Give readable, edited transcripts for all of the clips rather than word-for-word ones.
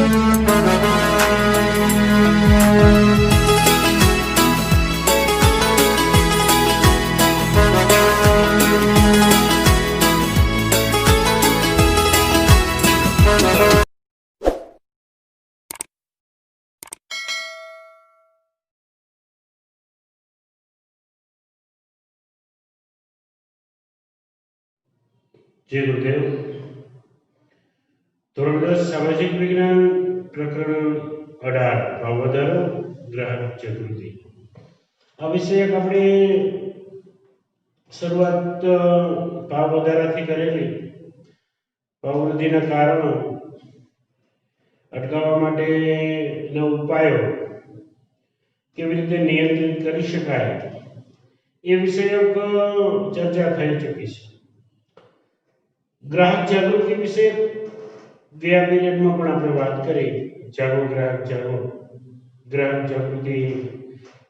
जय गुरुदेव। ધોરણ 10 સામાજિક વિજ્ઞાન પ્રકરણ 18 ભાવ વધારો ગ્રાહક જાગૃતિ. આ વિષયક આપણે શરૂઆત ભાવ વધારાથી કરેલી. ભાવ વૃદ્ધિના કારણો, અટકાવવા માટેના ઉપાયો, કેવી રીતે નિયંત્રિત કરી શકાય એ વિષયક ચર્ચા થઈ ચૂકી છે. ગ્રાહક જાગૃતિ વિશે ગયા પીરિયડમાં પણ આપણે વાત કરી. જાગો ગ્રાહક જાગો, ગ્રાહક જાગૃતિ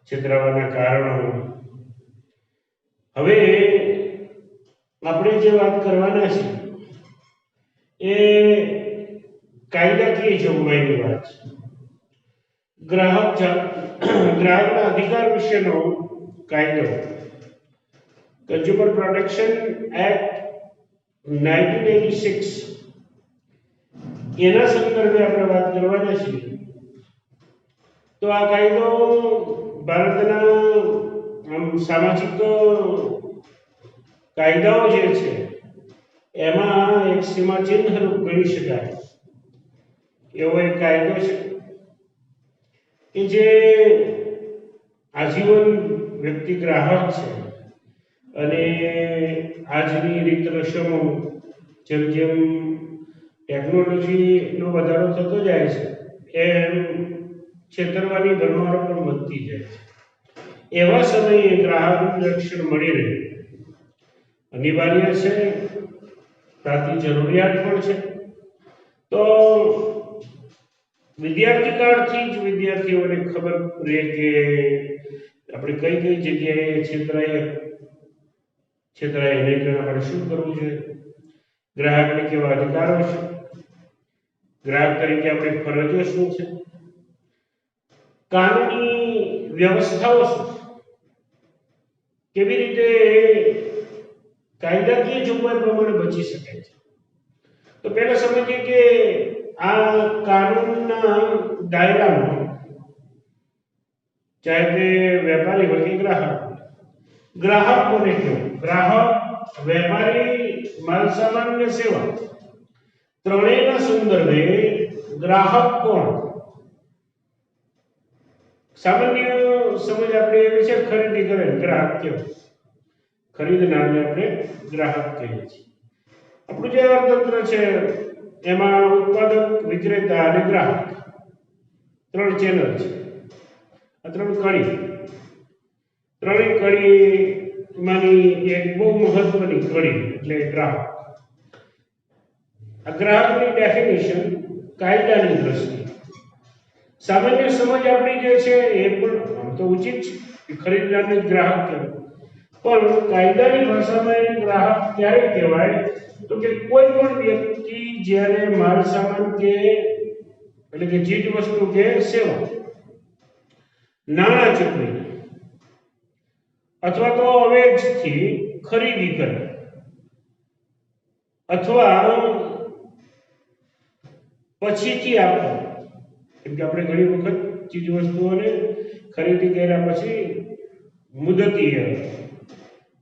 છેતરાવાના કારણો. હવે આપણે જે વાત કરવાના છે એ કાયદાકીય જોગવાઈની વાત છે. ગ્રાહકના અધિકાર વિશેનો કાયદો, કન્ઝ્યુમર પ્રોટેક્શન એક્ટ 1986, એના સંદર્ભે આપણે વાત કરવાના છીએ. તો આ કાયદો ભારતના સામાજિક કાયદાઓ જે છે એમાં એક સીમાચિહ્ન રૂપ ગણી શકાય એવો એક કાયદો છે કે જે આજીવન વ્યક્તિ ગ્રાહક છે અને આજની રીત રસમો જેમ જેમ ટેકનોલોજીનો વધારો થતો જાય છે એમ છેતરવાની ભરમારો પણ વધતી જાય છે. એવા સમયે ગ્રાહકનું રક્ષણ મળી રહે અનિવાર્ય છે, તાતી જરૂરિયાત પણ છે. તો વિદ્યાર્થી કાળથી જ વિદ્યાર્થીઓને ખબર રહે કે આપણે કઈ કઈ જગ્યાએ છેતરાય નહીં તો આપણે શું કરવું જોઈએ, ગ્રાહકને કેવા અધિકારો છે, ગ્રાહક તરીકે આપણી ફરજો શું છે, કાનૂની વ્યવસ્થાઓ શું, કેવી રીતે કાયદાકીય જોગવાઈ પ્રમાણે બચી શકાય છે. તો પહેલા સમજીએ કે આ કાનૂનના દાયરામાં ચાહે તે વેપારી હોય કે ગ્રાહક કોને કહેવાય? ગ્રાહક, વેપારી, માલ સામાન અને સેવા ત્રણેયના સંદર્ભે ગ્રાહક કોણ? સામાન્ય સમજ આપણે એવી છે, ખરીદી કરે ગ્રાહક કહેવાય, ખરીદનારને આપણે ગ્રાહક કહીએ છીએ. આપણું જે અર્થતંત્ર છે એમાં ઉત્પાદક, વિક્રેતા અને ગ્રાહક ત્રણ ચેનલ છે. આ ત્રણ કડીમાંની એક બહુ મહત્વની કડી એટલે ગ્રાહક. આ ગ્રાહકની ડેફિનેશન કાયદાની દ્રષ્ટિએ સામાન્ય સમજ આપણી જે છે એ પણ આમ તો ઉચિત છે કે ખરીદનારને ગ્રાહક કહેવાય, પણ કાયદાની ભાષામાં એ ગ્રાહક ક્યારે કહેવાય તો કે કોઈ પણ વ્યક્તિ જ્યારે માલ સામાન કે એટલે કે ચીજ વસ્તુ કે સેવા નાણાં ચૂકવી અથવા તો અવેજથી ખરીદી કરે અથવા પછીથી આપે. કેમ કે આપણે ઘણી વખત ચીજ વસ્તુઓને ખરીદી કર્યા પછી મુદતીય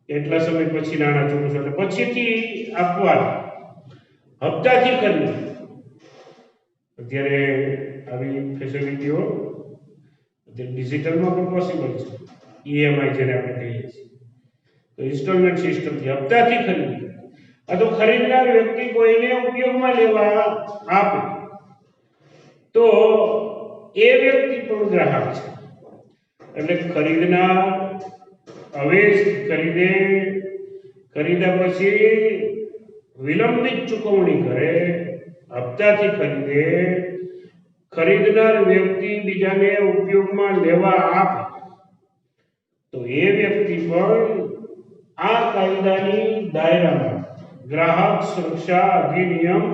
એટલા સમય પછી નાણાં ચૂકવશો એટલે પછીથી આપવા, હપ્તાથી કરવી. અત્યારે આવી ફેસિલિટીઓ ડિજિટલમાં પણ પોસિબલ છે. ઈએમઆઈ જેને આપણે કહીએ છીએ, તો ઇન્સ્ટોલમેન્ટ સિસ્ટમથી હપ્તાથી ખરીદી. આ તો ખરીદનાર વ્યક્તિ કોઈને ઉપયોગમાં લેવા આપે તો એ વ્યક્તિ પણ ગ્રાહક છે. એટલે ખરીદનાર અવેજ ખરીદે, ખરીદ્યા પછી વિલંબિત ચૂકવણી કરે, હપ્તાથી ખરીદે, ખરીદનાર વ્યક્તિ બીજાને ઉપયોગમાં લેવા આપે તો એ વ્યક્તિ પણ આ કાયદાની દાયરામાં ગ્રાહક સુરક્ષા અધિનિયમ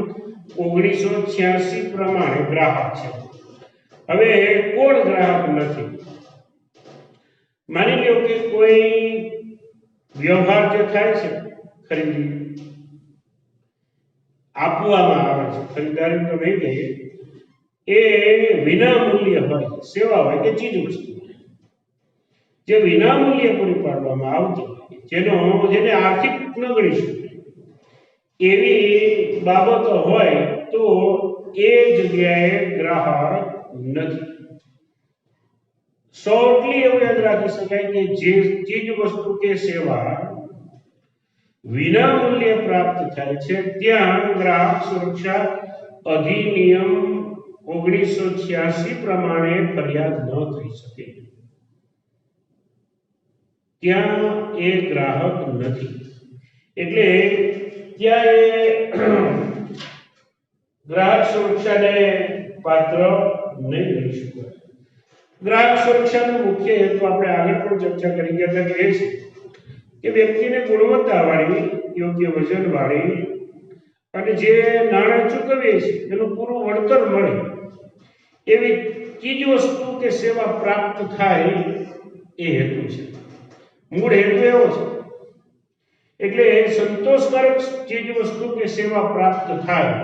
1986 પ્રમાણે ગ્રાહક છે. હવે કોણ ગ્રાહક નથી? માની લો કે કોઈ વ્યવહાર જે થાય છે, ખરીદી આપવામાં આવે છે, ખરીદારી તો નહીં કહીએ, એ વિના મૂલ્ય હોય, સેવા હોય કે ચીજ વસ્તુ જે વિના મૂલ્યે પૂરી પાડવામાં આવતી, જેને આર્થિક ન ગણી શકે એવી બાબતો હોય તો એ જગ્યાએ ગ્રાહક નથી. શોર્ટલી એવું યાદ રાખી શકાય કે જે ચીજ વસ્તુ કે સેવા વિના મૂલ્યે પ્રાપ્ત થાય છે ત્યાં ગ્રાહક સુરક્ષા અધિનિયમ 1986 પ્રમાણે ફરિયાદ ન થઈ શકે. ત્યાં એ ગ્રાહક નથી, એટલે ત્યાં એ ગ્રાહક સુરક્ષાને પાત્ર નહીં રહી શકે. ગ્રાહક સુરક્ષાનો મુખ્ય હેતુ આપણે આગળ પણ ચર્ચા કરી ગયા હતા કે એ છે કે વ્યક્તિને ગુણવત્તાવાળી, યોગ્ય વજનવાળી અને જે નાણાં ચૂકવીએ છીએ એનું પૂરું વળતર મળે એવી ચીજ વસ્તુ કે સેવા પ્રાપ્ત થાય એ હેતુ છે. મૂળ હેતુ એવો છે. એટલે સંતોષકારક ચીજ વસ્તુ કે સેવા પ્રાપ્ત થાય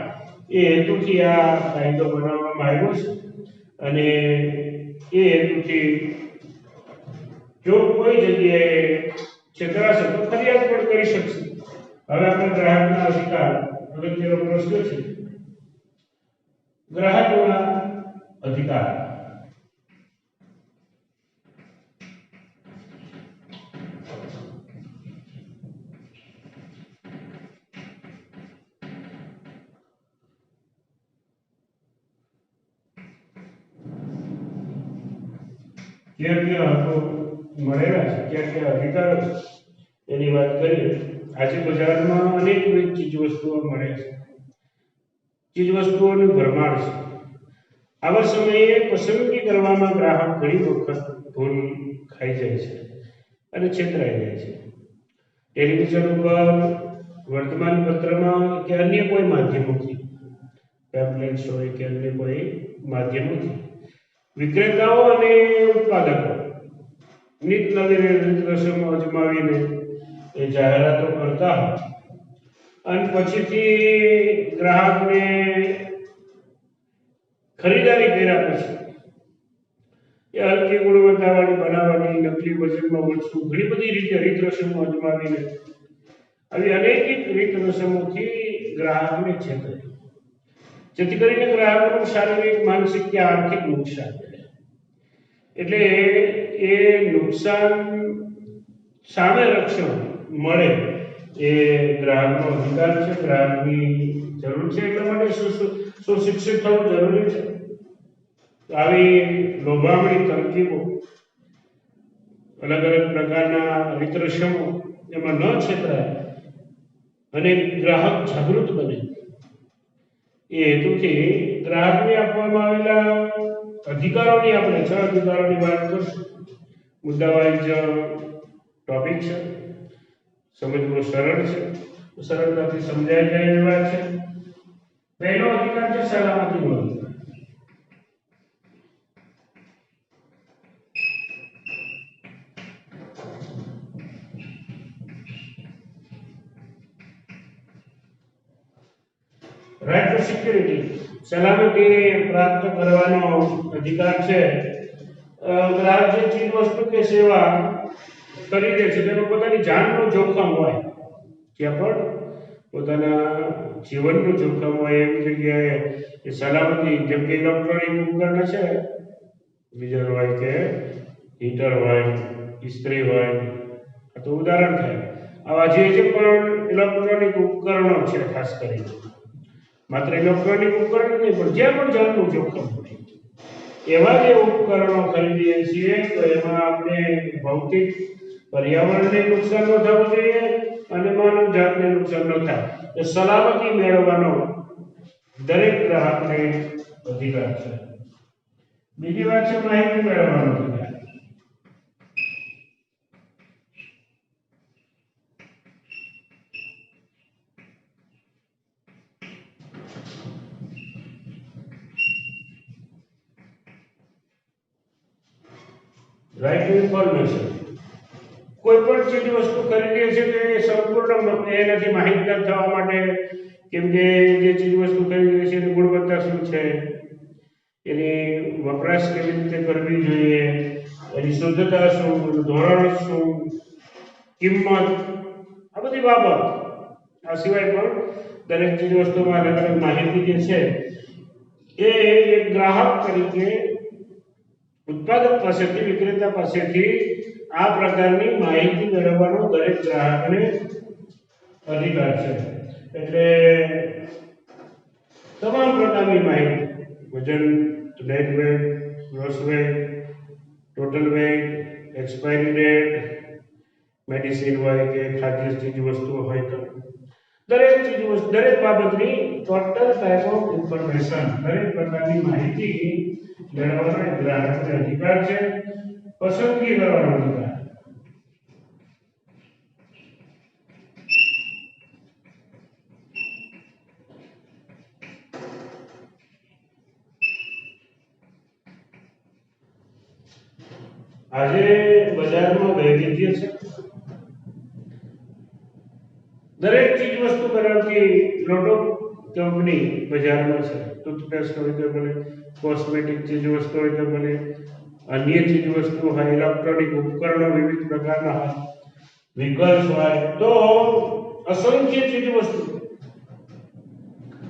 એ હેતુથી આ કાયદો બનાવવામાં આવ્યો છે. અને એ હેતુથી જો કોઈ જગ્યાએ છેતરાશે તો ફરિયાદ પણ કરી શકશે. હવે આપણે ગ્રાહકના અધિકાર, અગત્યનો પ્રશ્ન છે, ગ્રાહકોના અધિકાર. ક્યાં ક્યાં હકો મળેલા છે, ક્યાં ક્યાં અધિકારો છે એની વાત કરીએ. આજે બજારમાં અનેકવિધ ચીજ વસ્તુઓ મળે છે, ચીજ વસ્તુઓની ભરમાર છે. આવા સમયે પસંદગી કરવામાં ગ્રાહક ઘણી વખત ભૂલ ખાઈ જાય છે અને છેતરાઈ જાય છે. ટેલિવિઝન ઉપર, વર્તમાન પત્રમાં કે અન્ય કોઈ માધ્યમોથી, પેમ્પલેટ્સ હોય કે અન્ય કોઈ માધ્યમોથી વિક્રેતાઓ અને ઉત્પાદકો નિત નવીન રીત રસમો અજમાવીને એ જાહેરાતો કરતા હોય અને પછીથી ગ્રાહકને ખરીદારી કર્યા પછી એ હલકી ગુણવત્તાવાળી બનાવવાની, નકલી વજનમાં વસ્તુ ઘણી બધી રીતે રીત રસમો અજમાવીને આવી અનેક રીત રસમોથી ગ્રાહકને છેતરે, જેથી કરીને ગ્રાહકોનું શારીરિક, માનસિક કે આર્થિક નુકસાન થાય. એટલે એ નુકસાન સામે રક્ષણ મળે એ ગ્રાહકનો અધિકાર છે, ગ્રાહકની જરૂર છે. એટલા માટે સુશિક્ષિત થવું જરૂરી છે. આવી લોભામણી તરકીબો, અલગ અલગ પ્રકારના રીત રસમો એમાં ન છેતરાય અને ગ્રાહક જાગૃત બને એ હેતુથી ગ્રાહકને આપવામાં આવેલા અધિકારોની આપણે 6 અધિકારોની વાત કરશું. મુદ્દાવાઇઝ ટોપિક છે, સમજવું સરળ છે, સરળતાથી સમજાઈ જાય એવી વાત છે. પહેલો અધિકાર છે સલામતીનો અધિકાર. રાઇટ ટુ સિક્યુરિટી, સલામતી પ્રાપ્ત કરવાનો અધિકાર છે. ગ્રાહક જે ચીજ વસ્તુ કે સેવા ખરીદે છે તેનું પોતાની જાનનું જોખમ હોય, ત્યાં પણ પોતાના જીવનનું જોખમ હોય એવી જગ્યાએ એ સલામતી, જેમ કે ઇલેક્ટ્રોનિક ઉપકરણ છે, ગીઝર હોય કે હીટર હોય, ઇસ્ત્રી હોય, આ તો ઉદાહરણ થાય. આવા જે પણ ઇલેક્ટ્રોનિક ઉપકરણો છે, ખાસ કરીને માત્ર ઇલેક્ટ્રોનિક ઉપકરણ નહીં પણ જ્યાં પણ જાનનું જોખમ હોય એવા જે ઉપકરણો ખરીદીએ છીએ તો એમાં આપણે ભૌતિક પર્યાવરણને નુકસાન ન થવું જોઈએ અને માનવ જાતને નુકસાન ન થાય. એ સલામતી મેળવવાનો દરેક ગ્રાહકને અધિકાર છે. બીજી વાત છે માહિતી મેળવવાનો અધિકાર. Right to information. કોઈ પણ ચીજ વસ્તુ ખરીદીએ છીએ તો એ સંપૂર્ણ એનાથી માહિતગાર થવા માટે, કેમ કે જે ચીજ વસ્તુ ખરીદીએ છીએ એની ગુણવત્તા શું છે, એની વપરાશ કેવી રીતે કરવી જોઈએ, એની શુદ્ધતા શું, ધોરણ શું, કિંમત, આ બધી બાબત. આ સિવાય પણ દરેક ચીજ વસ્તુમાં અલગ અલગ માહિતી જે છે એ એક ગ્રાહક તરીકે ઉત્પાદક પાસેથી, વિક્રેતા પાસેથી આ પ્રકારની માહિતી મેળવવાનો દરેક ગ્રાહકને અધિકાર છે. એટલે તમામ પ્રકારની માહિતી, વજન, net weight, gross weight, total weight, expiry date, medicine હોય કે ખાદ્ય ચીજ વસ્તુઓ હોય તો દરેક ચીજ વસ્તુ, દરેક બાબતની ટોટલ ટાઈપ ઓફ ઇન્ફોર્મેશન, દરેક પ્રકારની માહિતી મેળવવાનો એક ગ્રાહકને અધિકાર છે. પસંદગી કરવાનો અધિકાર. આજે બજારમાં વૈવિધ્ય છે. દરેક ચીજ વસ્તુ બનાવતી લોટો કંપની બજારમાં છે. ટૂથપેસ્ટ હોય તો બને, કોસ્મેટિક ચીજ વસ્તુ હોય તો બને, અન્ય ચીજ વસ્તુ હોય, ઇલેક્ટ્રોનિક ઉપકરણો વિવિધ પ્રકારના હોય, વ્હીકલ્સ હોય, તો અસંખ્ય ચીજ વસ્તુ.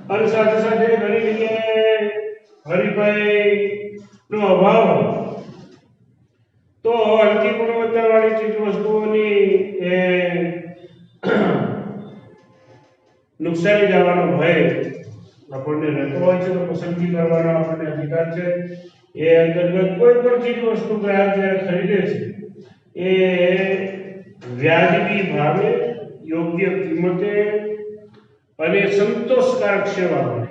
અને સાથે સાથે ઘણી જગ્યાએ હરીફાઈનો અભાવ હોય તો હલકી ગુણવત્તાવાળી ચીજ વસ્તુઓની નુકસાની જવાનો ભય આપણને રહેતો હોય છે. તો પસંદગી કરવાનો આપણને અધિકાર છે. એ અંતર્ગત કોઈ પણ ચીજ વસ્તુ ગ્રાહક જ્યારે ખરીદે છે એ વ્યાજબી ભાવે, યોગ્ય કિંમતે અને સંતોષકારક સેવા મળે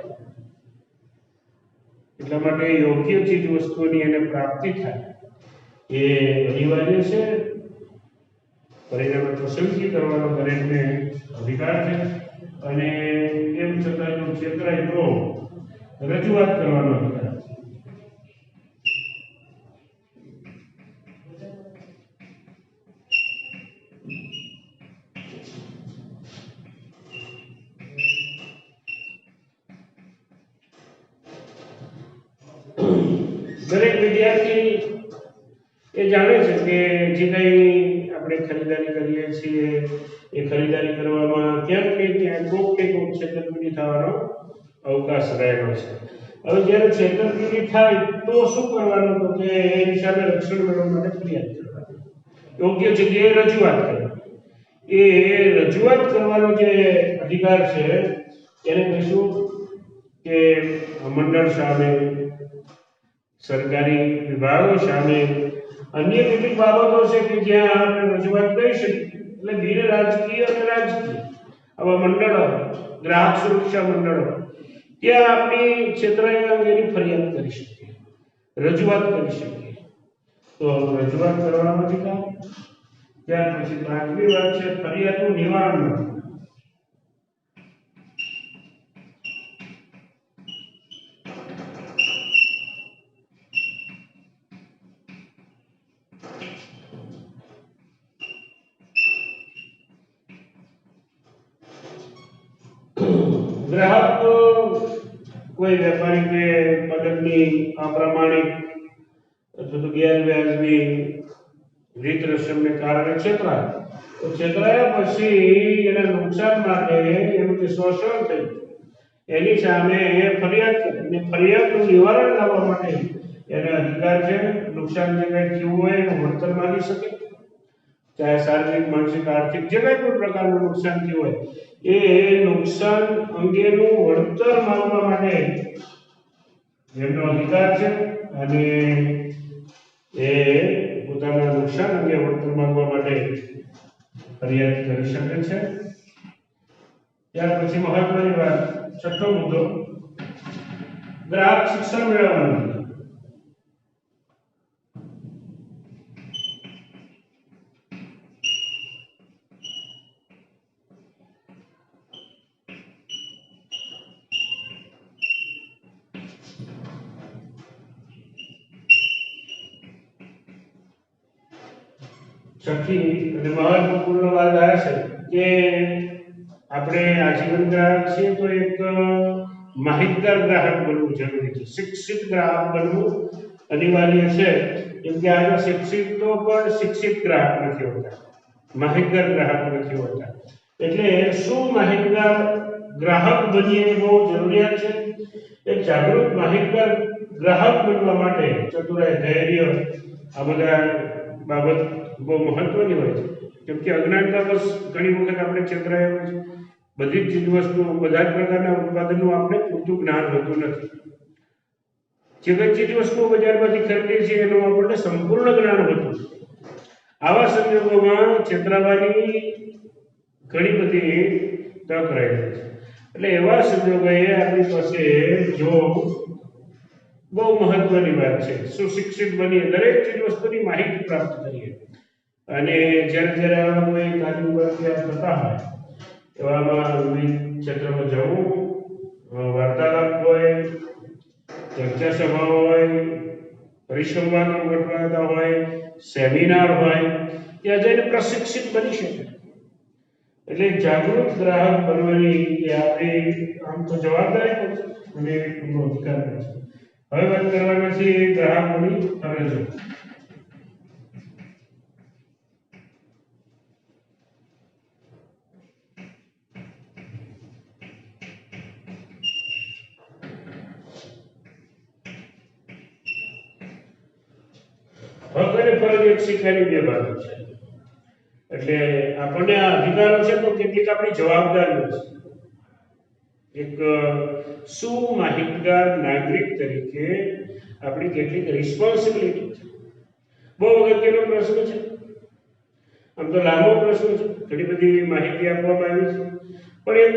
એટલા માટે યોગ્ય ચીજ વસ્તુઓની એને પ્રાપ્તિ થાય એ અનિવાર્ય છે. પરિણામે પસંદગી કરવાનો દરેકને અધિકાર છે. અને એમ છતાં જો છેતરાય તો રજૂઆત કરવાનો અધિકાર છે. દરેક વિદ્યાર્થી એ જાણે છે કે જે કંઈ આપણે ખરીદારી કરીએ છીએ એ ખરીદારી કરવામાં ક્યાંક ને ક્યાંક કોઈક ને કોઈક છેતરપિંડી થવાનો અવકાશ રહેલો છે. હવે જ્યારે છેતરપિંડી થાય તો શું કરવાનું? તો કે એની સામે રક્ષણ મેળવવા માટે ફરિયાદ કરવાની, યોગ્ય જગ્યાએ રજૂઆત કરવાની. એ રજૂઆત કરવાનો જે અધિકાર છે એને કહીશું કે મંડળ સામે, સરકારી વિભાગો સામે, અન્ય કેટલીક બાબતો છે કે જ્યાં આપણે રજૂઆત કરી શકીએ. એટલે બિન રાજકીય અને રાજકીય આવા મંડળો, ગ્રાહક સુરક્ષા મંડળો, ત્યાં આપણી છેતરાયા અંગેની ફરિયાદ કરી શકીએ, રજૂઆત કરી શકીએ. તો રજૂઆત કરવાનો અધિકાર. ત્યાર પછી પાંચમી વાત છે ફરિયાદનું નિવારણ. ગ્રાહક કોઈ વેપારી કે ઉત્પાદકની અપ્રામાણિક અથવા તો ગેરવ્યાજબી રીત રસમને કારણે છેતરાય તો છેતરાયા પછી એના નુકસાન માટે એનું જે શોષણ થયું એની સામે ફરિયાદ કરે અને ફરિયાદનું નિવારણ લાવવા માટે એને અધિકાર છે. નુકસાન જે કંઈ થયું હોય એનું વળતર માંગી શકે, ચાહે શારીરિક, માનસિક, આર્થિક જે કંઈ પણ પ્રકારનું નુકસાન થયું હોય એ નુકસાન અંગેનું વળતર માંગવા માટે એમનો અધિકાર છે. અને એ પોતાના નુકસાન અંગે વળતર માંગવા માટે ફરિયાદ કરી શકે છે. ત્યાર પછી મહત્વની વાત, છઠ્ઠો મુદ્દો, ગ્રાહક શિક્ષણ મેળવવાનું. છઠ્ઠી અને મહત્વપૂર્ણ વાત આ છે કે આપણે આજીવન ગ્રાહક છીએ તો એક માહિતગાર ગ્રાહક બનવું જરૂરી છે, શિક્ષિત ગ્રાહક બનવું અનિવાર્ય છે. કેમ કે આજે શિક્ષિત તો પણ શિક્ષિત ગ્રાહક નથી હોતા, માહિતગાર ગ્રાહક નથી હોતા. એટલે શું માહિતગાર ગ્રાહક બનીએ એ બહુ જરૂરિયાત છે. એક જાગૃત માહિતગાર ગ્રાહક બનવા માટે ચતુરાઈ, ધૈર્ય આ બધા બાબત બહુ મહત્વની હોય છે. કેમ કે અજ્ઞાનતાવશ ઘણી વખત આપણે છેતરાયા હોય છે. બધી જ ચીજ વસ્તુઓ, બધા જ પ્રકારના ઉત્પાદનો આપણે પૂરતું જ્ઞાન હોતું નથી. જે કઈ ચીજ વસ્તુઓ બજારમાંથી ખરીદીએ છીએ એનું આપણને સંપૂર્ણ જ્ઞાન હોતું નથી. આવા સંજોગોમાં છેતરાવાની ઘણી બધી તક રહેલી છે. એટલે એવા સંજોગોએ આપણી પાસે જો બહુ મહત્વની વાત છે, સુશિક્ષિત બનીએ, દરેક ચીજ વસ્તુની માહિતી પ્રાપ્ત કરીએ. અને જ્યારે આવા કોઈ તાલીમ થતા હોય એવામાં વિવિધ ક્ષેત્રમાં જવું, વાર્તાલાપ હોય, ચર્ચા સભા હોય, પરિસંવાદો ગોઠવાતા હોય, સેમિનાર હોય, ત્યાં જઈને પ્રશિક્ષિત બની શકે. એટલે જાગૃત ગ્રાહક બનવાની એ આપણી આમ તો જવાબદારી પણ છે અને એનો અધિકાર પણ છે. હવે વાત કરવાના છે ગ્રાહકોની ફરજો. હક અને ફરજ એક સિક્કાની બે બાજુ છે. એટલે આપણને આ અધિકારો છે તો કેટલીક આપણી જવાબદારીઓ છે. એક સુમાહિતગાર નાગરિક તરીકે આપણી કેટલીક રિસ્પોન્સિબિલિટી છે. બહુ અગત્યનો પ્રશ્ન છે. આમ તો લાંબો પ્રશ્ન છે, ઘણી બધી માહિતી આપવામાં આવી છે, પણ એક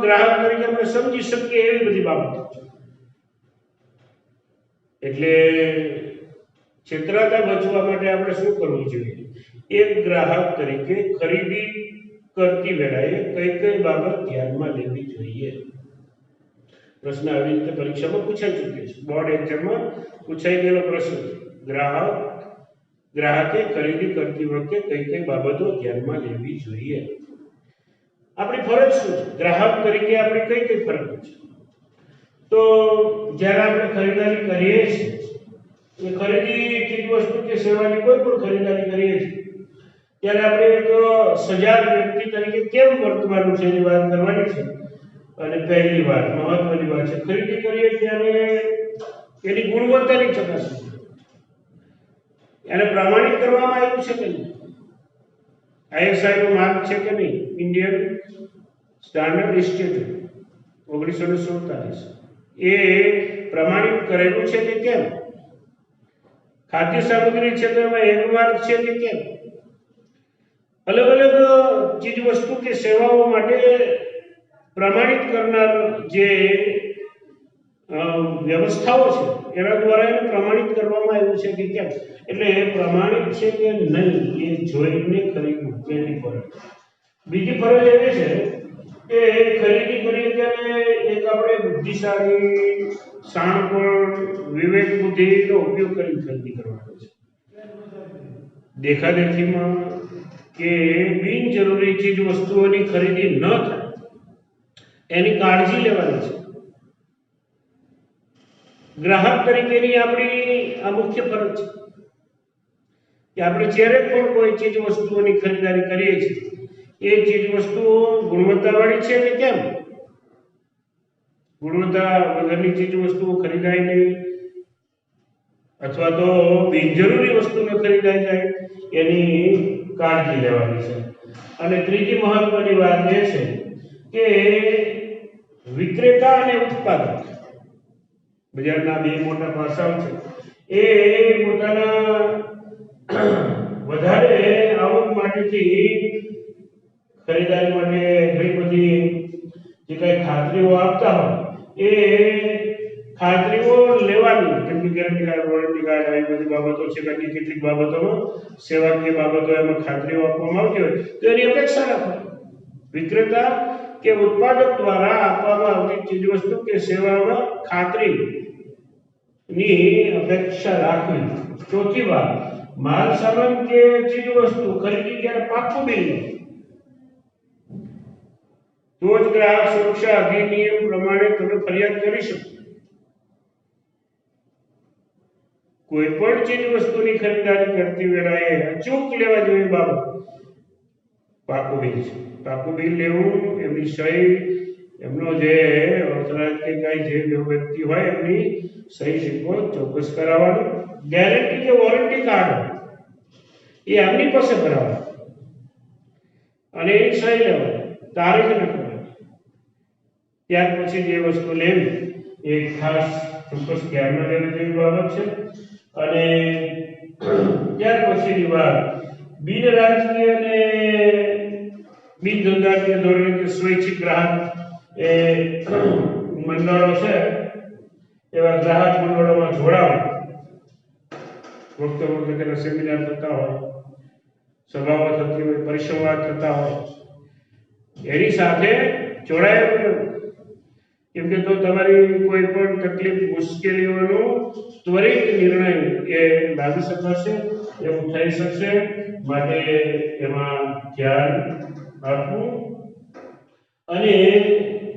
ગ્રાહક તરીકે આપણે સમજી શકીએ એવી બધી બાબતો છે. એટલે છેતરાતા બચવા માટે આપણે શું કરવું જોઈએ? એક ગ્રાહક તરીકે ખરીદી કરતી વેળાએ કઈ બાબત ધ્યાનમાં લેવી જોઈએ? પ્રશ્ન આવી રીતે પરીક્ષામાં પૂછાઈ ચૂક્યો છે, બોર્ડ એક્ઝામમાં પૂછાઈ ગયેલો પ્રશ્ન છે. ગ્રાહકે ખરીદી કરતી વખતે કઈ બાબતો ધ્યાનમાં લેવી જોઈએ? આપણી ફરજ શું છે? ગ્રાહક તરીકે આપણી કઈ ફરજ છે? તો જ્યારે આપણે ખરીદારી કરીએ છીએ, એ ખરીદી ચીજ વસ્તુ કે સેવાની કોઈ પણ ખરીદારી કરીએ છીએ ત્યારે આપણે એક સજાગ વ્યક્તિ તરીકે કેમ વર્તવાનું છે એની વાત કરવાની છે. અને પહેલી વાત, મહત્વની વાત છે, ખરીદી કરીએ ત્યારે એની ગુણવત્તાની ચકાસણી, એને પ્રમાણિત કરવામાં આવ્યું છે કે નહીં, ISI નો માર્ક છે કે નહીં, ઇન્ડિયન સ્ટાન્ડર્ડ ઇન્સ્ટિટ્યૂટ 1947 એ પ્રમાણિત કરેલું છે કે કેમ? ખાદ્ય સામગ્રી છે તો એમાં એક માર્ક છે કે કેમ? અલગ અલગ ચીજ વસ્તુ કે સેવાઓ માટે પ્રમાણિત કરનાર જે વ્યવસ્થાઓ છે એના દ્વારા એને પ્રમાણિત કરવામાં આવ્યું છે કે કેમ? એટલે એ પ્રમાણિત છે કે નહીં એ જોઈને ખરીદવું પહેલી ફરજ. બીજી ફરજ એવી છે કે ખરીદી કરીએ ત્યારે એક આપણે બુદ્ધિશાળી, શાણપણ, વિવેક બુદ્ધિનો ઉપયોગ કરીને ખરીદી કરવાનો છે. દેખાદેખીમાં કે બિનજરૂરી ચીજ વસ્તુઓની ખરીદી ન થાય એની કાળજી લેવાની છે. ગ્રાહક તરીકેની આપણી આ મુખ્ય ફરજ છે કે આપણે જ્યારે પણ કોઈ ચીજ વસ્તુઓની ખરીદારી કરીએ છીએ એ ચીજ વસ્તુઓ ગુણવત્તાવાળી છે કે કેમ? ગુણવત્તા વગરની ચીજ વસ્તુઓ ખરીદાય નહીં, અથવા તો બિનજરૂરી વસ્તુ ન ખરીદાઈ જાય એની કાળજી લેવાની છે. અને ત્રીજી મહત્વની વાત એ છે કે વિક્રેતા અને ઉત્પાદક બજારના બે મોટા પાસાઓ છે. એ પોતાના વધારે આવક માટેથી ખરીદારી માટે ઘણી બધી જે કઈ ખાતરીઓ આપતા હોય એ ખાતરીઓ લેવાની, જેમ કે ગેરંટી કાર્ડ, વોરંટી કાર્ડ, આવી બધી બાબતો છે. બાકી કેટલીક બાબતોમાં સેવાકીય બાબતો એમાં ખાતરીઓ આપવામાં આવતી હોય તો એની અપેક્ષા રાખવાની. વિક્રેતા કે ઉત્પાદક દ્વારા આપવામાં આવતી ચીજવસ્તુ કે સેવામાં ખાતરીની અપેક્ષા રાખવી. ચોથી વાત, માલ સામાન કે ચીજ વસ્તુ ખરીદી ત્યારે પાકું બિલ તો જ ગ્રાહક સુરક્ષા અધિનિયમ પ્રમાણે તમે ફરિયાદ કરી શકો। કોઈ પણ ચીજ વસ્તુની ખરીદારી કરતી વેળાએ અચૂક લેવા જેવી બાબત પાકું બિલ છે। પાકું બિલ લેવું, એમની સહી, એમનો જે અર્થરાજ કે કાંઈ જે વ્યક્તિ હોય એમની સહી સિક્કો ચોક્કસ કરાવવાનો। ગેરંટી કે વોરંટી કાર્ડ એ એમની પાસે કરાવવાનું અને એ સહી લેવાની, તારીખ લખવાની। ત્યાર પછી જે વસ્તુ લેવી એ ખાસ ચોક્કસ ધ્યાનમાં લેવી જેવી બાબત છે। અને ત્યાર પછીની વાત બિન રાજકીય અને બિન ધંધાકીય ધોરણે જે સ્વૈચ્છિક ગ્રાહક એ મંડળો છે એવા ગ્રાહક મંડળોમાં જોડાવું। વખતે તેના સેમિનાર થતા હોય, સભાઓ થતી હોય, પરિસંવાદ થતા હોય, એની સાથે જોડાયેલું રહેવું। કેમ કે તો તમારી કોઈ પણ તકલીફ મુશ્કેલીઓનો ત્વરિત નિર્ણય એ લાવી શકાશે, એવું થઈ શકશે। માટે એમાં ધ્યાન રાખવું। અને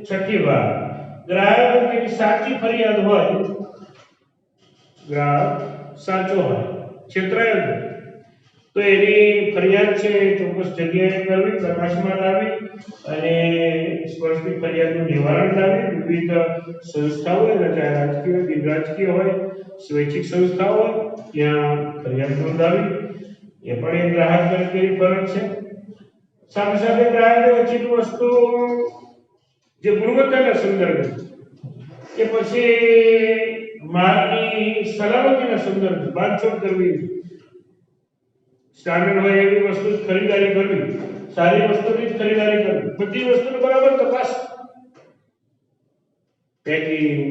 છઠ્ઠી વાત, ગ્રાહકની સાચી ફરિયાદ હોય, ગ્રાહક સાચો હોય, છેતરાયો હોય તો એની ફરિયાદ છે ચોક્કસ જગ્યાએ કરવી, પ્રકાશમાં લાવી અને સ્પષ્ટ ફરિયાદનું નિવારણ લાવી। વિવિધ સંસ્થાઓ, ચાહે રાજકીય, બિન રાજકીય હોય, સ્વૈચ્છિક સંસ્થાઓ હોય, ત્યાં ફરિયાદ નોંધાવી, એ પણ એક ગ્રાહક તરીકેની ફરજ છે। સાથે સાથે ગ્રાહકે ચીજ વસ્તુ જે ગુણવત્તાના સંદર્ભે કે પછી માલની સલામતીના સંદર્ભે બાંધછોડ કરવી, સ્ટાન્ડર્ડ હોય એવી વસ્તુ ખરીદારી કરવી, સારી વસ્તુની જ ખરીદારી કરવી, બધી વસ્તુની બરાબર તપાસ, પેકિંગ,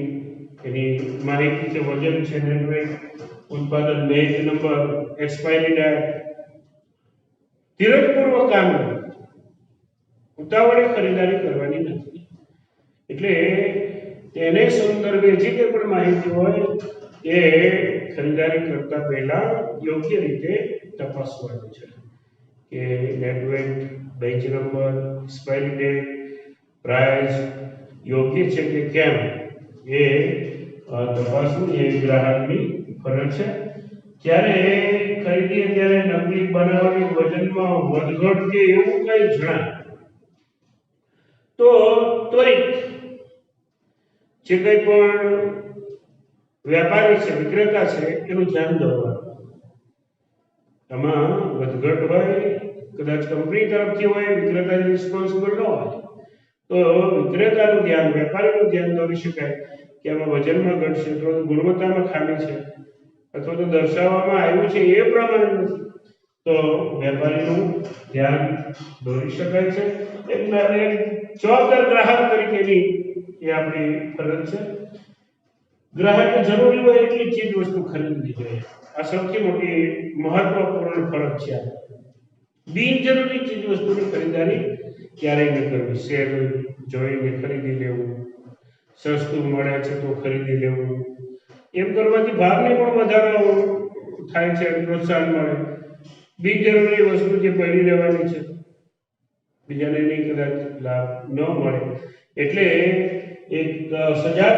એની માહિતી છે, વજન છે, નેટવેટ, ઉત્પાદન બેચ નંબર, એક્સપાયરી ડેટ, ધીરજપૂર્વક કામ કરવું, ઉતાવળે ખરીદારી કરવાની નથી। એટલે તેને સંદર્ભે જે કંઈ પણ માહિતી હોય એ ખરીદારી કરતા પહેલા યોગ્ય રીતે તપાસવાની છે કે net weight, batch number, expiry date, price યોગ્ય છે કે કેમ એ તપાસવું એ ગ્રાહકની ફરજ છે। જ્યારે ખરીદીએ ત્યારે નકલી બનાવવાની વજનમાં વધઘટ કે એવું કંઈ જણાય તો ત્વરિત જે કંઈ પણ વ્યાપારી છે, વિક્રેતા છે, એનું ધ્યાન દોરવાનું। આમાં વધઘટ હોય, કદાચ કંપની તરફથી હોય, વિક્રેતા રિસ્પોન્સિબલ ન હોય તો વિક્રેતાનું ધ્યાન, વેપારીનું ધ્યાન દોરી શકાય કે આમાં વજનમાં ઘટ છે, અથવા ગુણવત્તામાં ખામી છે, અથવા તો દર્શાવવામાં આવ્યું છે એ પ્રમાણે નથી, તો વેપારીનું ધ્યાન દોરી શકાય છે। એક જવાબદાર ગ્રાહક તરીકેની એ આપણી ફરજ છે। ગ્રાહકે જરૂરી હોય એટલી ચીજ વસ્તુ ખરીદવી જોઈએ, આ સૌથી મોટી મહત્વપૂર્ણ ફરજ છે। બિનજરૂરી ચીજ વસ્તુની ખરીદારી ક્યારેય ન કરવી। સેલ જોઈને ખરીદી લેવું, સસ્તું મળે છે તો ખરીદી લેવું, એમ કરવાથી ભાવને પણ વધારો થાય છે, પ્રોત્સાહન મળે। બિનજરૂરી વસ્તુ જે પડી રહેવાની છે, બીજાને નહીં કદાચ લાભ ન મળે, એટલે એક સજાગ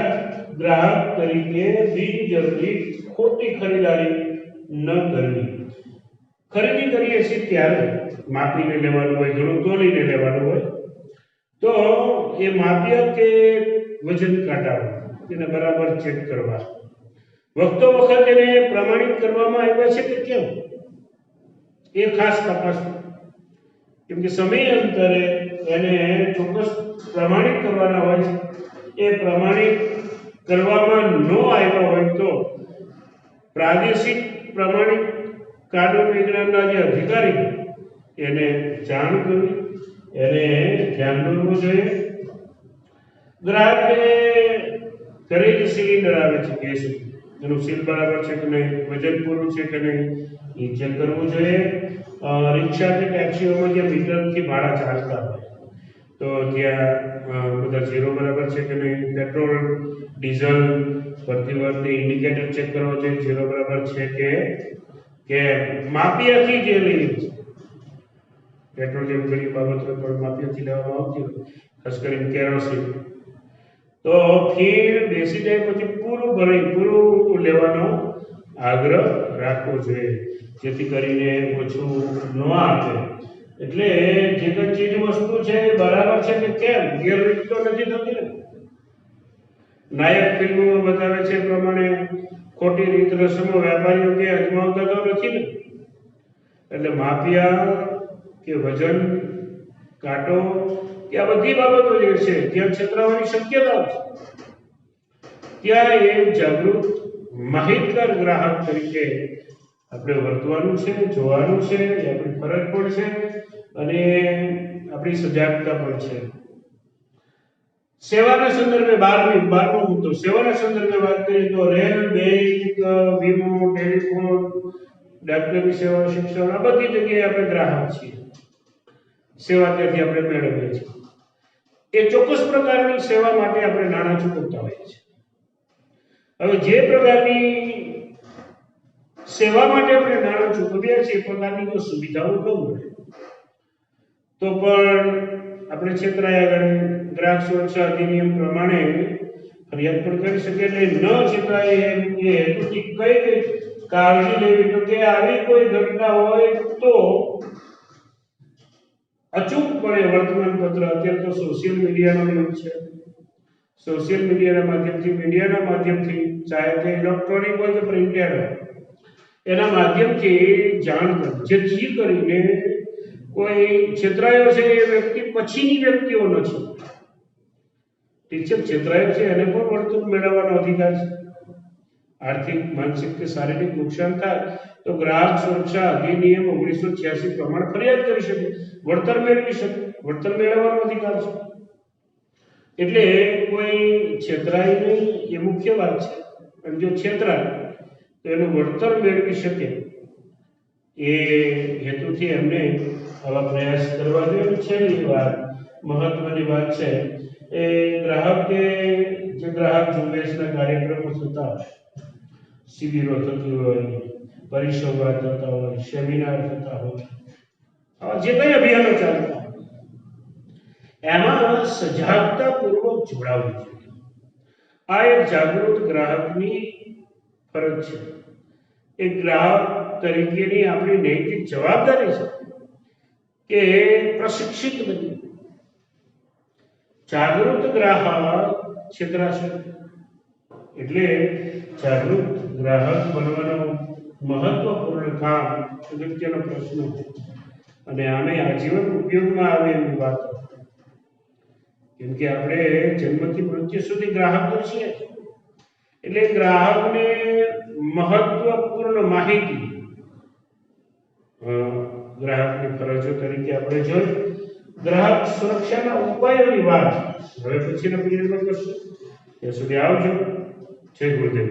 ગ્રાહક તરીકે બિનજરૂરી ખોટી ખરીદારી ન કરવી। ખરીદી કરીએ છીએ ત્યારે માપીને લેવાનું હોય, ઘણું તોલીને લેવાનું હોય તો એ માપ્યા કે વજન કાઢવાનું, એને બરાબર ચેક કરવા, વખતો વખત એને પ્રમાણિત કરવામાં આવ્યા છે કે કેમ એ ખાસ તપાસવું। કેમ કે સમયાંતરે એને ચોક્કસ પ્રમાણિત કરવાના હોય છે, એ પ્રમાણિત કરવામાં ન આવ્યા હોય તો પ્રાદેશિક પ્રમાણિત કાનૂન વિજ્ઞાનના જે અધિકારી એને જાણ કરવી, એને ધ્યાન દોરવું જોઈએ। ગ્રાહકે ઘરે જ સિલિન્ડર આવે છે ગેસ, એનું સીલ બરાબર છે કે નહીં, વજન પૂરું છે કે નહીં એ ચેક કરવું જોઈએ। રિક્ષા કે ટેક્સીઓમાં જે મીટરથી ભાડા ચાલતા હોય તો ત્યાં બધા ઝીરો બરાબર છે કે નહીં, પેટ્રોલ ડીઝલ ફરતી વખતે ઇન્ડિકેટર ચેક કરવો જોઈએ ઝીરો બરાબર છે કે કે માપિયાથી જે લઈએ છીએ પેટ્રોલિયમ ઘણી બાબતો પણ માપિયાથી લેવામાં આવતી હોય, ખાસ કરીને કેરોસીન, તો ફીણ બેસી જાય પછી પૂરું લેવાનો આગ્રહ રાખવો જોઈએ, જેથી કરીને ઓછું ન આપે. એટલે જે કોઈ ચીજ વસ્તુ છે એ બરાબર છે કે કેમ ગેરરીત તો નથી થતી ને. નાયક ફિલ્મોમાં બતાવે છે એ પ્રમાણે ખોટી રીત રસમો વેપારીઓ કે અજમાવતા તો નથી ને. એટલે માફિયા કે વજન કાંટો કે આ બધી બાબતો જે છે ત્યાં છેતરાવાની શક્યતા છે. ત્યાં એ જાગૃત માહિતગાર ગ્રાહક તરીકે આપણે વર્તવાનું છે, જોવાનું છે, એ આપણી ફરજ પણ છે અને આપણી સજાગતા પણ છે. સેવાના સંદર્ભે 12મો મુદ્દો, સેવાના સંદર્ભે વાત કરીએ તો રેલ, બેંક, વીમો, ટેલિફોન, ડાક્ટરી સેવા, શિક્ષણ, આ બધી જગ્યાએ આપણે ગ્રાહક છીએ. સેવા ત્યાંથી આપણે મેળવીએ છીએ. એ ચોક્કસ પ્રકારની સેવા માટે આપણે નાણાં ચૂકવતા હોઈએ છીએ. હવે જે પ્રકારની સેવા માટે આપણે નાણાં ચૂકવીએ છીએ એ પ્રકારની જો સુવિધાઓ ન મળે તો પણ આપણે છેતરાયા ગણે ગ્રાહક સુરક્ષા અધિનિયમ પ્રમાણે ફરિયાદ પણ કરી શકીએ. એટલે ન છેતરાય એ હેતુથી કઈ કાળજી લેવી તો કે આવી કોઈ ઘટના હોય તો અચૂકપણે વર્તમાનપત્ર, અત્યારે તો સોશિયલ મીડિયાનો યુગ છે, સોશિયલ મીડિયાના માધ્યમથી, મીડિયાના માધ્યમથી, ચાહે તે ઇલેક્ટ્રોનિક હોય કે પ્રિન્ટેડ હોય, એના માધ્યમથી જાણ કરવી, જેથી કરીને કોઈ છેતરાયો છે એ વ્યક્તિ પછીની વ્યક્તિઓ નથી. ઠીક છે, છેતરાયો છે એને પણ વળતર મેળવવાનો અધિકાર છે. આર્થિક, માનસિક કે શારીરિક નુકસાન થાય તો ગ્રાહક સુરક્ષા અધિનિયમ 1986 પ્રમાણે ફરિયાદ કરી શકે, વળતર મેળવી શકે, વળતર મેળવવાનો અધિકાર છે. એટલે કોઈ છેતરાય નહીં એ મુખ્ય વાત છે. અને જો છેતરાય તો એનું વળતર મેળવી શકે એ હેતુથી એમને આવા પ્રયાસ કરવા જોઈએ. છેલ્લી વાત, મહત્વની વાત છે એ ગ્રાહકે જે ગ્રાહક ઝુંબેશના કાર્યક્રમો થતા હોય, શિબિરો થતી હોય, પરિસંવાદ થતા હોય, સેમિનાર થતા હોય, જે કંઈ અભિયાનો ચાલતા હોય એમાં સજાગતાપૂર્વક જોડાવવું જોઈએ. આ એક જાગૃત ગ્રાહકની ફરજ છે. એક ગ્રાહક તરીકેની આપણી નૈતિક જવાબદારી છે કે પ્રશિક્ષિત બનીએ. જાગૃત ગ્રાહક છેતરાશે. એટલે જાગૃત ગ્રાહક બનવાનો મહત્વપૂર્ણ કામ, અગત્યનો પ્રશ્ન અને આને આજીવન ઉપયોગમાં આવે એવી વાત. કેમ કે આપણે જન્મથી મૃત્યુ સુધી ગ્રાહકો છીએ. એટલે ગ્રાહકને મહત્વપૂર્ણ માહિતી ગ્રાહકની ફરજો તરીકે આપણે જોઈ. ગ્રાહક સુરક્ષાના ઉપાયોની વાત હવે પછીના પીરિયડમાં કરશું. ત્યાં સુધી આવજો. જય ગુરુદેવ.